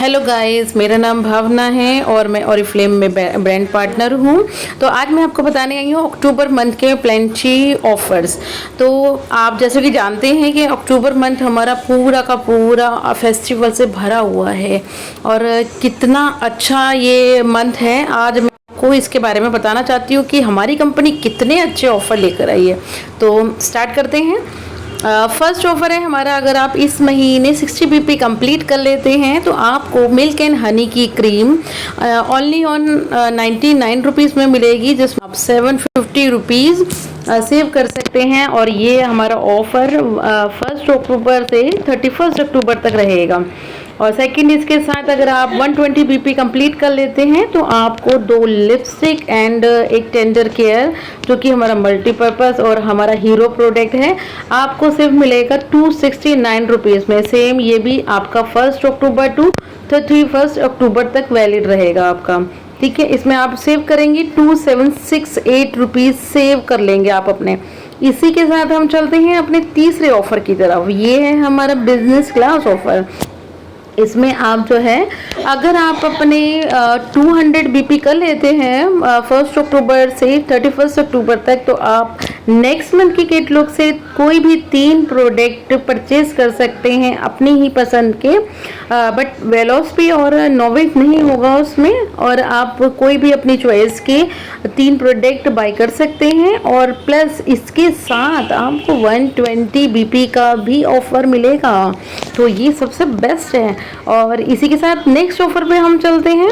Hello guys, मेरा नाम भावना है और मैं ऑरिफ्लेम में ब्रांड पार्टनर हूँ। तो आज मैं आपको बताने आई हूँ अक्टूबर मंथ के प्लेंटी ऑफर्स। तो आप जैसे कि जानते हैं कि अक्टूबर मंथ हमारा पूरा का पूरा फेस्टिवल से भरा हुआ है और कितना अच्छा ये मंथ है। आज मैं आपको इसके बारे में बताना चाहती हूँ कि हमारी कंपनी कितने अच्छे ऑफ़र लेकर आई है। तो स्टार्ट करते हैं। फर्स्ट ऑफर है हमारा, अगर आप इस महीने 60 BP कंप्लीट कर लेते हैं तो आपको मिल्क एंड हनी की क्रीम ओनली ऑन 99 रुपीज़ में मिलेगी, जिसमें आप 750 रुपीज़ सेव कर सकते हैं। और ये हमारा ऑफ़र 1 अक्टूबर से 31 अक्टूबर तक रहेगा। और सेकंड, इसके साथ अगर आप 120 BP कंप्लीट कर लेते हैं तो आपको 2 लिपस्टिक एंड एक टेंडर केयर, जो कि हमारा मल्टीपर्पज़ और हमारा हीरो प्रोडक्ट है, आपको सिर्फ मिलेगा 269 रुपीज़ में। सेम ये भी आपका 1 अक्टूबर टू 31 अक्टूबर तक वैलिड रहेगा आपका। ठीक है, इसमें आप सेव करेंगे 2768 रुपीज़ सेव कर लेंगे आप अपने। इसी के साथ हम चलते हैं अपने तीसरे ऑफर की तरफ। ये है हमारा बिजनेस क्लास ऑफर। इसमें आप जो है, अगर आप अपने 200 BP कर लेते हैं 1 अक्टूबर से 31 अक्टूबर तक, तो आप नेक्स्ट मंथ की कैटलॉग से कोई भी 3 प्रोडक्ट परचेज कर सकते हैं अपनी ही पसंद के। बट वेलोसिटी और नोवेट नहीं होगा उसमें, और आप कोई भी अपनी चॉइस के 3 प्रोडक्ट बाय कर सकते हैं। और प्लस इसके साथ आपको 120 BP का भी ऑफर मिलेगा, तो ये सबसे बेस्ट है। और इसी के साथ नेक्स्ट ऑफर पे हम चलते हैं।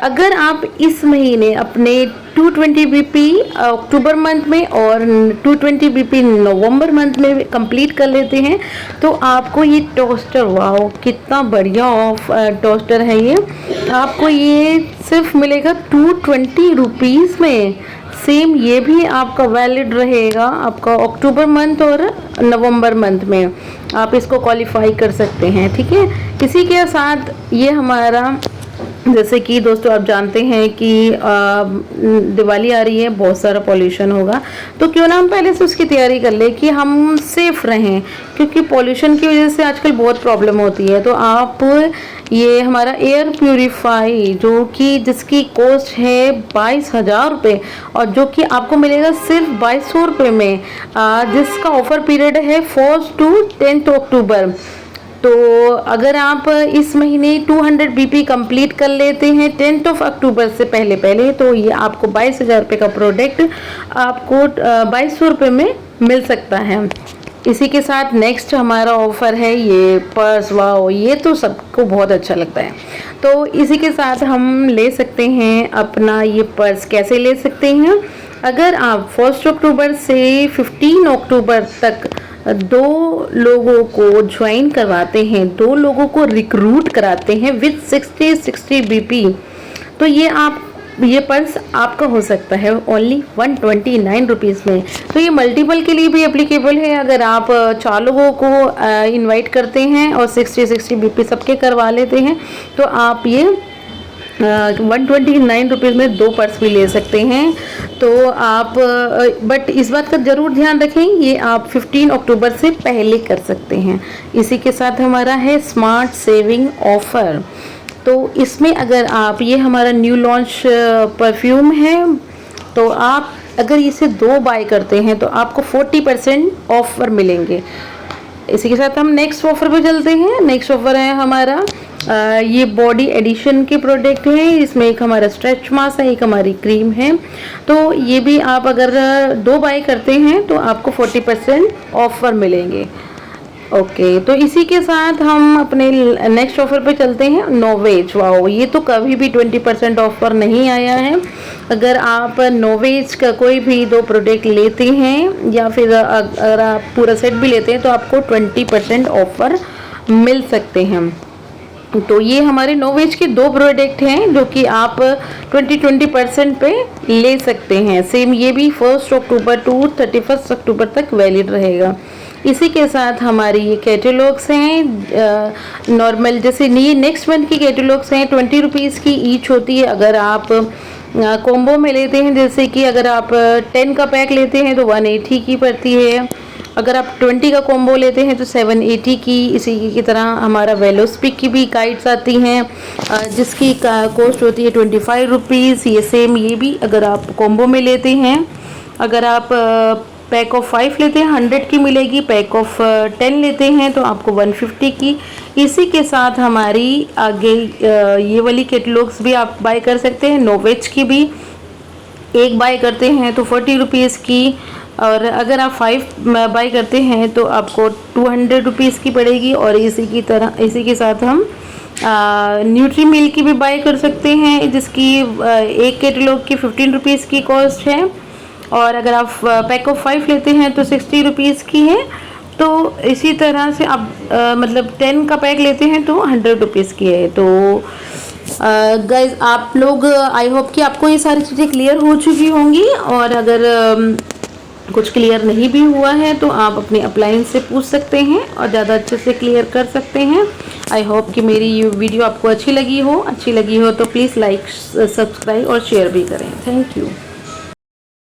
अगर आप इस महीने अपने 220 BP अक्टूबर मंथ में और 220 BP नवंबर मंथ में कंप्लीट कर लेते हैं तो आपको ये टोस्टर, वाओ कितना बढ़िया टोस्टर है ये, आपको ये सिर्फ मिलेगा 220 रुपीज़ में। सेम ये भी आपका वैलिड रहेगा आपका अक्टूबर मंथ और नवंबर मंथ में, आप इसको क्वालिफाई कर सकते हैं। ठीक है, इसी के साथ ये हमारा, जैसे कि दोस्तों आप जानते हैं कि दिवाली आ रही है, बहुत सारा पॉल्यूशन होगा, तो क्यों ना हम पहले से उसकी तैयारी कर ले कि हम सेफ रहें, क्योंकि पॉल्यूशन की वजह से आजकल बहुत प्रॉब्लम होती है। तो आप ये हमारा एयर प्यूरीफाई, जो कि जिसकी कॉस्ट है 22,000 रुपये और जो कि आपको मिलेगा सिर्फ 2200 रुपये में, जिसका ऑफर पीरियड है 1 to 10 अक्टूबर। तो अगर आप इस महीने 200 BP कंप्लीट कर लेते हैं 10 अक्टूबर से पहले, तो ये आपको 22,000 रुपये का प्रोडक्ट आपको 2200 रुपये में मिल सकता है। इसी के साथ नेक्स्ट हमारा ऑफ़र है ये पर्स, वाओ ये तो सबको बहुत अच्छा लगता है। तो इसी के साथ हम ले सकते हैं अपना ये पर्स। कैसे ले सकते हैं, अगर आप 1 अक्टूबर से 15 अक्टूबर तक 2 लोगों को ज्वाइन करवाते हैं, 2 लोगों को रिक्रूट कराते हैं विद 60 BP, तो ये पर्स आपका हो सकता है ओनली 129 रुपीज़ में। तो ये मल्टीपल के लिए भी एप्लीकेबल है। अगर आप 4 लोगों को इनवाइट करते हैं और 60 BP सबके करवा लेते हैं तो आप ये 129 रुपीज़ में 2 पर्स भी ले सकते हैं। तो आप बट इस बात का ज़रूर ध्यान रखें, ये आप 15 अक्टूबर से पहले कर सकते हैं। इसी के साथ हमारा है स्मार्ट सेविंग ऑफ़र। तो इसमें अगर आप, ये हमारा न्यू लॉन्च परफ्यूम है, तो आप अगर इसे 2 बाय करते हैं तो आपको 40% ऑफ़र मिलेंगे। इसी के साथ हम नेक्स्ट ऑफ़र पे चलते हैं। नेक्स्ट ऑफ़र है हमारा ये बॉडी एडिशन के प्रोडक्ट हैं। इसमें एक हमारा स्ट्रेच मास्क है, एक हमारी क्रीम है। तो ये भी आप अगर 2 बाय करते हैं तो आपको 40% ऑफ़र मिलेंगे। ओके, तो इसी के साथ हम अपने नेक्स्ट ऑफ़र पे चलते हैं। नोवेज, वाओ ये तो कभी भी 20% ऑफ़र नहीं आया है। अगर आप नोवेज का कोई भी 2 प्रोडक्ट लेते हैं या फिर अगर आप पूरा सेट भी लेते हैं तो आपको 20% ऑफ़र मिल सकते हैं। तो ये हमारे नोवेज के 2 प्रोडक्ट हैं जो कि आप 20% पे ले सकते हैं। सेम ये भी 1 अक्टूबर टू 31 अक्टूबर तक वैलिड रहेगा। इसी के साथ हमारी ये कैटलॉग्स हैं नॉर्मल, जैसे ये नेक्स्ट मंथ की कैटलॉग्स हैं 20 रुपीज़ की ईच होती है। अगर आप कॉम्बो में लेते हैं, जैसे कि अगर आप 10 का पैक लेते हैं तो 180 की पड़ती है। अगर आप 20 का कॉम्बो लेते हैं तो 780 की। इसी की तरह हमारा वेलोस्पिक की भी काइट्स आती हैं जिसकी कॉस्ट होती है 25 रुपीज़। ये सेम, ये भी अगर आप कॉम्बो में लेते हैं, अगर आप पैक ऑफ 5 लेते हैं 100 की मिलेगी, पैक ऑफ 10 लेते हैं तो आपको 150 की। इसी के साथ हमारी आगे ये वाली कैटलॉग्स भी आप बाय कर सकते हैं। नोवेज की भी एक बाय करते हैं तो 40 रुपीज़ की, और अगर आप 5 बाय करते हैं तो आपको 200 रुपीज़ की पड़ेगी। और इसी के साथ हम न्यूट्री मिल की भी बाय कर सकते हैं जिसकी एक कैटलॉग की 15 रुपीज़ की कॉस्ट है, और अगर आप पैक ऑफ 5 लेते हैं तो 60 रुपीज़ की है। तो इसी तरह से आप मतलब 10 का पैक लेते हैं तो 100 रुपीज़ की है। तो गाइज आप लोग, आई होप कि आपको ये सारी चीज़ें क्लियर हो चुकी होंगी, और अगर कुछ क्लियर नहीं भी हुआ है तो आप अपने अप्लायंस से पूछ सकते हैं और ज़्यादा अच्छे से क्लियर कर सकते हैं। आई होप कि मेरी ये वीडियो आपको अच्छी लगी हो तो प्लीज़ लाइक, सब्सक्राइब और शेयर भी करें। Thank you.